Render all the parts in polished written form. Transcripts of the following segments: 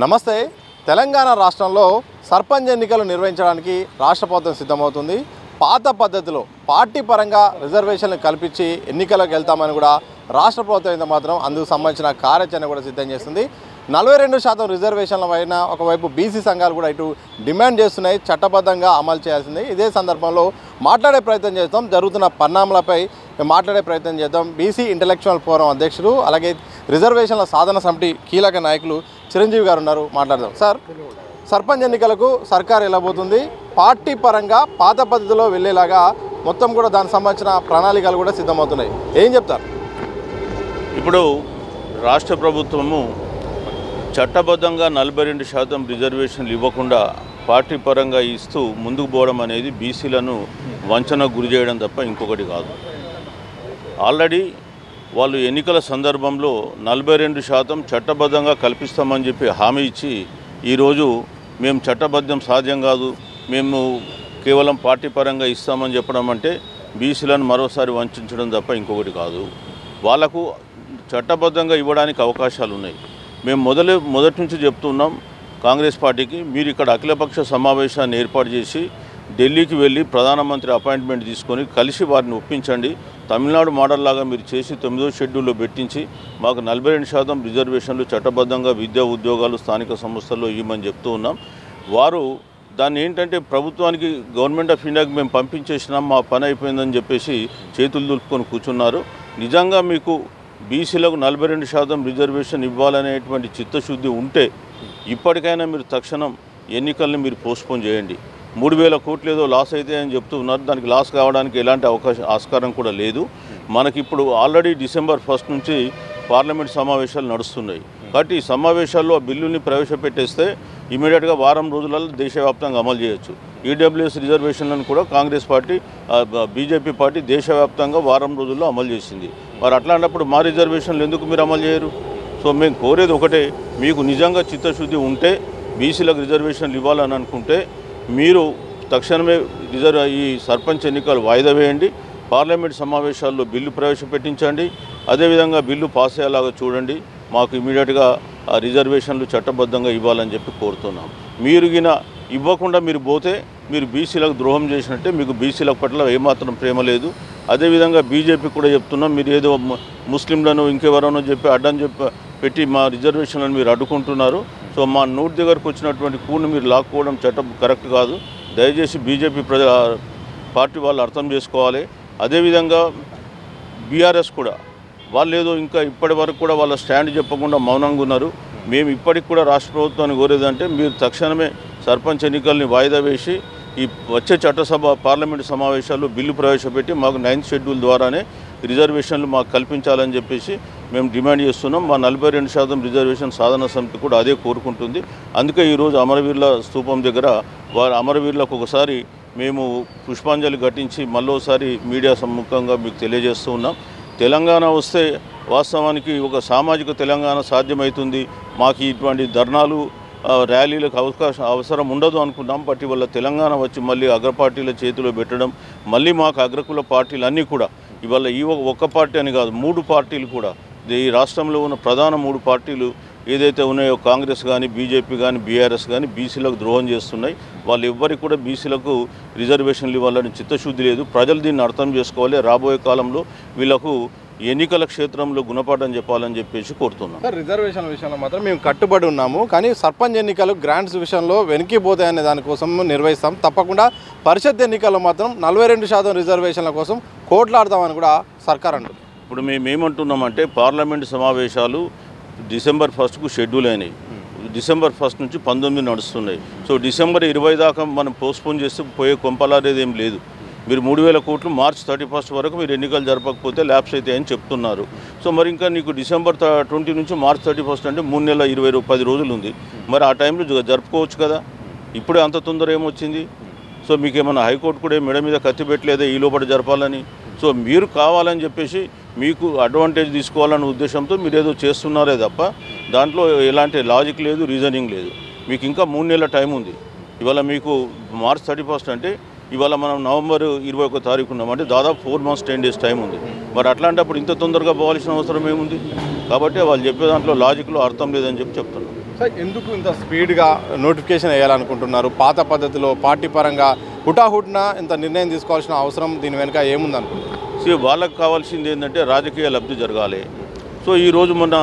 నమస్తే. తెలంగాణ రాష్ట్రంలో సర్పంచ్ ఎన్నికలు నిర్వహించడానికి రాష్ట్ర ప్రభుత్వం సిద్ధమవుతుంది. పాత పద్ధతిలో పార్టీ పరంగా రిజర్వేషన్లు కల్పించి ఎన్నికలకు వెళ్తామని కూడా రాష్ట్ర ప్రభుత్వం అయితే మాత్రం అందుకు సంబంధించిన కార్యాచరణ కూడా సిద్ధం చేస్తుంది. 42% రిజర్వేషన్ల పైన ఒకవైపు బీసీ సంఘాలు కూడా ఇటు డిమాండ్ చేస్తున్నాయి, చట్టబద్ధంగా అమలు చేయాల్సింది. ఇదే సందర్భంలో మాట్లాడే ప్రయత్నం చేద్దాం, జరుగుతున్న పరిణామాలపై మాట్లాడే ప్రయత్నం చేద్దాం. బీసీ ఇంటలెక్చువల్ ఫోరం అధ్యక్షుడు, అలాగే రిజర్వేషన్ల సాధన సమితి కీలక నాయకులు చిరంజీవి గారు ఉన్నారు, మాట్లాడదాం. సార్, సర్పంచ్ ఎన్నికలకు సర్కారు వెళ్ళబోతుంది. పార్టీ పరంగా పాత పద్ధతిలో వెళ్ళేలాగా మొత్తం కూడా దానికి సంబంధించిన ప్రణాళికలు కూడా సిద్ధమవుతున్నాయి. ఏం చెప్తారు? ఇప్పుడు రాష్ట్ర ప్రభుత్వము చట్టబద్ధంగా 42% రిజర్వేషన్లు ఇవ్వకుండా పార్టీ పరంగా ఇస్తూ ముందుకు పోవడం అనేది బీసీలను వంచనకు గురి చేయడం తప్ప ఇంకొకటి కాదు. ఆల్రెడీ వాళ్ళు ఎన్నికల సందర్భంలో 42% చట్టబద్ధంగా కల్పిస్తామని చెప్పి హామీ ఇచ్చి ఈరోజు మేము చట్టబద్ధం సాధ్యం కాదు, మేము కేవలం పార్టీ పరంగా ఇస్తామని చెప్పడం అంటే బీసీలను మరోసారి వంచడం తప్ప ఇంకొకటి కాదు. వాళ్లకు చట్టబద్ధంగా ఇవ్వడానికి అవకాశాలు ఉన్నాయి. మేము మొదటి నుంచి చెప్తున్నాం కాంగ్రెస్ పార్టీకి, మీరు ఇక్కడ అఖిలపక్ష సమావేశాన్ని ఏర్పాటు చేసి ఢిల్లీకి వెళ్ళి ప్రధానమంత్రి అపాయింట్మెంట్ తీసుకొని కలిసి వారిని ఒప్పించండి. తమిళనాడు మోడల్ లాగా మీరు చేసి 9వ షెడ్యూల్లో పెట్టించి మాకు 42% రిజర్వేషన్లు చట్టబద్ధంగా విద్యా ఉద్యోగాలు స్థానిక సంస్థల్లో ఇవ్వమని చెప్తూ ఉన్నాం. వారు దాన్ని ఏంటంటే ప్రభుత్వానికి గవర్నమెంట్ ఆఫ్ ఇండియాకి మేము పంపించేసినాం, మా పని అయిపోయిందని చెప్పేసి చేతులు దులుపుకొని కూర్చున్నారు. నిజంగా మీకు బీసీలకు 42% రిజర్వేషన్ ఇవ్వాలనేటువంటి చిత్తశుద్ధి ఉంటే ఇప్పటికైనా మీరు తక్షణం ఎన్నికల్ని మీరు పోస్ట్పోన్ చేయండి. 3,000 కోట్లు ఏదో లాస్ అయితే అని చెప్తూ ఉన్నారు. దానికి లాస్ కావడానికి ఎలాంటి ఆస్కారం కూడా లేదు. మనకి ఇప్పుడు ఆల్రెడీ డిసెంబర్ 1 నుంచి పార్లమెంట్ సమావేశాలు నడుస్తున్నాయి. కాబట్టి ఈ సమావేశాల్లో ఆ బిల్లుని ప్రవేశపెట్టేస్తే ఇమీడియట్గా వారం రోజులలో దేశవ్యాప్తంగా అమలు చేయొచ్చు. ఈడబ్ల్యూఎస్ రిజర్వేషన్లను కూడా కాంగ్రెస్ పార్టీ, బీజేపీ పార్టీ దేశవ్యాప్తంగా వారం రోజుల్లో అమలు చేసింది. మరి అట్లాంటప్పుడు మా రిజర్వేషన్లు ఎందుకు మీరు అమలు చేయరు? సో మేము కోరేది ఒకటే, మీకు నిజంగా చిత్తశుద్ధి ఉంటే బీసీలకు రిజర్వేషన్లు ఇవ్వాలని అనుకుంటే మీరు తక్షణమే ఈ సర్పంచ్ ఎన్నికలు వాయిదా వేయండి, పార్లమెంట్ సమావేశాల్లో బిల్లు ప్రవేశపెట్టించండి, అదేవిధంగా బిల్లు పాస్ అయ్యేలాగా చూడండి. మాకు ఇమీడియట్గా ఆ రిజర్వేషన్లు చట్టబద్ధంగా ఇవ్వాలని చెప్పి కోరుతున్నాం. మీరు ఇవ్వకుండా మీరు పోతే మీరు బీసీలకు ద్రోహం చేసినట్టే, మీకు బీసీల పట్ల ఏమాత్రం ప్రేమ లేదు. అదేవిధంగా బీజేపీ కూడా చెప్తున్నాం, మీరు ఏదో ముస్లింలను ఇంకెవరనో చెప్పి అడ్డం పెట్టి మా రిజర్వేషన్లను మీరు అడ్డుకుంటున్నారు. సో మా నోటి దగ్గరకు వచ్చినటువంటి కూను మీరు లాక్కోవడం చట్టం కరెక్ట్ కాదు. దయచేసి బీజేపీ పార్టీ వాళ్ళు అర్థం చేసుకోవాలి. అదేవిధంగా బీఆర్ఎస్ కూడా వాళ్ళు ఏదో ఇంకా ఇప్పటి వరకు కూడా వాళ్ళ స్టాండ్ చెప్పకుండా మౌనంగా ఉన్నారు. మేము ఇప్పటికి కూడా రాష్ట్ర ప్రభుత్వాన్ని కోరేదంటే మీరు తక్షణమే సర్పంచ్ ఎన్నికల్ని వాయిదా వేసి ఈ వచ్చే చట్టసభ పార్లమెంటు సమావేశాల్లో బిల్లు ప్రవేశపెట్టి మాకు 9th షెడ్యూల్ ద్వారానే రిజర్వేషన్లు మాకు కల్పించాలని చెప్పేసి మేము డిమాండ్ చేస్తున్నాం. మా 42% రిజర్వేషన్ సాధన సమితి కూడా అదే కోరుకుంటుంది. అందుకే ఈరోజు అమరవీరుల స్తూపం దగ్గర అమరవీరులకు ఒకసారి మేము పుష్పాంజలి ఘటించి మళ్ళోసారి మీడియా సమ్ముఖంగా మీకు తెలియజేస్తూ ఉన్నాం. తెలంగాణ వస్తే వాస్తవానికి ఒక సామాజిక తెలంగాణ సాధ్యమవుతుంది. మాకు ఇటువంటి ధర్నాలు, ర్యాలీలకు అవసరం ఉండదు అనుకున్నాం. బట్ ఇవాళ తెలంగాణ వచ్చి మళ్ళీ అగ్రపార్టీల చేతిలో పెట్టడం, మళ్ళీ మాకు అగ్రకుల పార్టీలు అన్నీ కూడా ఇవాళ ఈ ఒక్క పార్టీ అని కాదు, 3 పార్టీలు కూడా ఈ రాష్ట్రంలో ఉన్న ప్రధాన 3 పార్టీలు ఏదైతే ఉన్నాయో కాంగ్రెస్ కానీ, బీజేపీ కానీ, బీఆర్ఎస్ కానీ బీసీలకు ద్రోహం చేస్తున్నాయి. వాళ్ళు ఎవ్వరికి కూడా బీసీలకు రిజర్వేషన్లు ఇవ్వాలని చిత్తశుద్ధి లేదు. ప్రజలు దీన్ని అర్థం చేసుకోవాలి. రాబోయే కాలంలో వీళ్ళకు ఎన్నికల క్షేత్రంలో గుణపాఠం చెప్పాలని చెప్పేసి కోరుతున్నాం. రిజర్వేషన్ విషయంలో మాత్రం మేము కట్టుబడి ఉన్నాము, కానీ సర్పంచ్ ఎన్నికలు గ్రాంట్స్ విషయంలో వెనక్కిపోతాయనే దానికోసం నిర్వహిస్తాం. తప్పకుండా పరిషత్ ఎన్నికల్లో మాత్రం 42% రిజర్వేషన్ల కోసం కోట్లాడతామని కూడా సర్కార్ అంటుంది. ఇప్పుడు మేమేమంటున్నామంటే పార్లమెంటు సమావేశాలు డిసెంబర్ 1కు షెడ్యూల్ అయినాయి. డిసెంబర్ 1 నుంచి 19 నడుస్తున్నాయి. సో డిసెంబర్ 20 దాకా మనం పోస్ట్పోన్ చేస్తే పోయే కొంపలాడేది ఏం లేదు. మీరు 3,000 కోట్లు మార్చ్ 31 వరకు మీరు ఎన్నికలు జరపకపోతే ల్యాప్స్ అవుతాయని చెప్తున్నారు. సో మరి ఇంకా నీకు డిసెంబర్ 20 నుంచి మార్చ్ 31 అంటే 3 నెలల 10 రోజులు ఉంది. మరి ఆ టైంలో జరుపుకోవచ్చు కదా. ఇప్పుడే అంత తొందర ఏమొచ్చింది? సో మీకు ఏమన్నా హైకోర్టు కూడా మెడ మీద కత్తి పెట్టలేదా ఈ లోపల జరపాలని? సో మీరు కావాలని చెప్పేసి మీకు అడ్వాంటేజ్ తీసుకోవాలనే ఉద్దేశంతో మీరు ఏదో చేస్తున్నారే తప్ప దాంట్లో ఎలాంటి లాజిక్ లేదు, రీజనింగ్ లేదు. మీకు ఇంకా 3 నెలల టైం ఉంది. ఇవాళ మీకు మార్చ్ 31 అంటే ఇవాళ మనం నవంబర్ 21 తారీఖు ఉన్నాం, అంటే దాదాపు 4 months 10 days టైం ఉంది. మరి అట్లాంటప్పుడు ఇంత తొందరగా పోవాల్సిన అవసరం ఏముంది? కాబట్టి వాళ్ళు చెప్పే దాంట్లో లాజిక్లో అర్థం లేదని చెప్పి చెప్తున్నాం. సార్ ఎందుకు ఇంత స్పీడ్గా నోటిఫికేషన్ వేయాలనుకుంటున్నారు? పాత పద్ధతిలో పార్టీ పరంగా హుటాహుటిన ఇంత నిర్ణయం తీసుకోవాల్సిన అవసరం దీని వెనుక ఏముందనుకుంటున్నారు? వాళ్ళకి కావాల్సింది ఏంటంటే రాజకీయ లబ్ధి జరగాలి. సో ఈరోజు మొన్న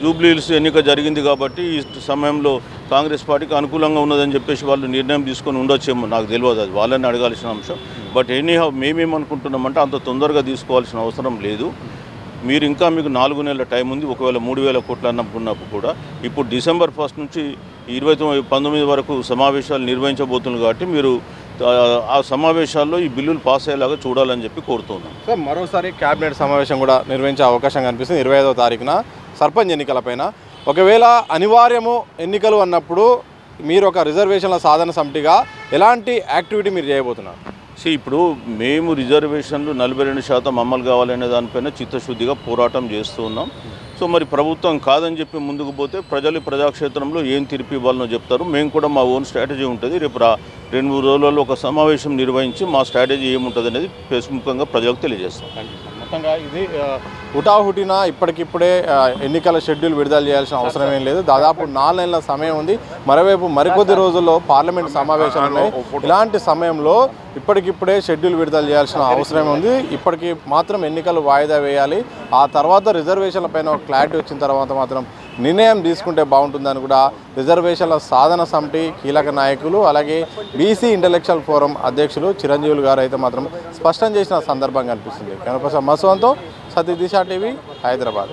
జూబ్లీహిల్స్ ఎన్నిక జరిగింది కాబట్టి ఈ సమయంలో కాంగ్రెస్ పార్టీకి అనుకూలంగా ఉన్నదని చెప్పేసి వాళ్ళు నిర్ణయం తీసుకొని ఉండొచ్చేమో, నాకు తెలియదు, అది వాళ్ళని అడగాల్సిన అంశం. బట్ ఎనీహౌ మేమేమనుకుంటున్నామంటే అంత తొందరగా తీసుకోవాల్సిన అవసరం లేదు. మీరు ఇంకా మీకు 4 నెలల టైం ఉంది. ఒకవేళ 3,000 కోట్లు అన్నప్పుడు కూడా ఇప్పుడు డిసెంబర్ 1 నుంచి 19 వరకు సమావేశాలు నిర్వహించబోతున్నారు కాబట్టి మీరు ఆ సమావేశాల్లో ఈ బిల్లులు పాస్ అయ్యేలాగా చూడాలని చెప్పి కోరుతున్నాం. సార్ మరోసారి క్యాబినెట్ సమావేశం కూడా నిర్వహించే అవకాశం కనిపిస్తుంది 25వ తారీఖున సర్పంచ్ ఎన్నికలపైన. ఒకవేళ అనివార్యము ఎన్నికలు అన్నప్పుడు మీరు ఒక రిజర్వేషన్ల సాధన సమితిగా ఎలాంటి యాక్టివిటీ మీరు చేయబోతున్నారు? ఇప్పుడు మేము రిజర్వేషన్లు 42% అమలు కావాలనే దానిపైన చిత్తశుద్ధిగా పోరాటం చేస్తూ ఉన్నాం. సో మరి ప్రభుత్వం కాదని చెప్పి ముందుకు పోతే ప్రజలు ప్రజాక్షేత్రంలో ఏం తీర్పు ఇవ్వాలనో చెప్తారు. మేము కూడా మా ఓన్ స్ట్రాటజీ ఉంటుంది. రేపు 2-3 రోజులలో ఒక సమావేశం నిర్వహించి మా స్ట్రాటజీ ఏముంటుంది అనేది ఫేస్బుక్గా ప్రజలకు తెలియజేస్తాం. మొత్తంగా ఇది హుటాహుటిన ఇప్పటికిప్పుడే ఎన్నికల షెడ్యూల్ విడుదల చేయాల్సిన అవసరం ఏం లేదు. దాదాపు 4 నెలల సమయం ఉంది. మరోవైపు మరికొద్ది రోజుల్లో పార్లమెంట్ సమావేశాలు ఉన్నాయి. ఇలాంటి సమయంలో ఇప్పటికిప్పుడే షెడ్యూల్ విడుదల చేయాల్సిన అవసరం ఉంది. ఇప్పటికి మాత్రం ఎన్నికలు వాయిదా వేయాలి. ఆ తర్వాత రిజర్వేషన్ల పైన క్లారిటీ వచ్చిన తర్వాత మాత్రం నిర్ణయం తీసుకుంటే బాగుంటుందని కూడా రిజర్వేషన్ల సాధన సమితి కీలక నాయకులు అలాగే బీసీ ఇంటలెక్చువల్ ఫోరం అధ్యక్షులు చిరంజీవులు గారు అయితే మాత్రం స్పష్టం చేసిన సందర్భం కనిపిస్తుంది. కనపస మసవంతో సతీష్ దిశ టీవీ హైదరాబాద్.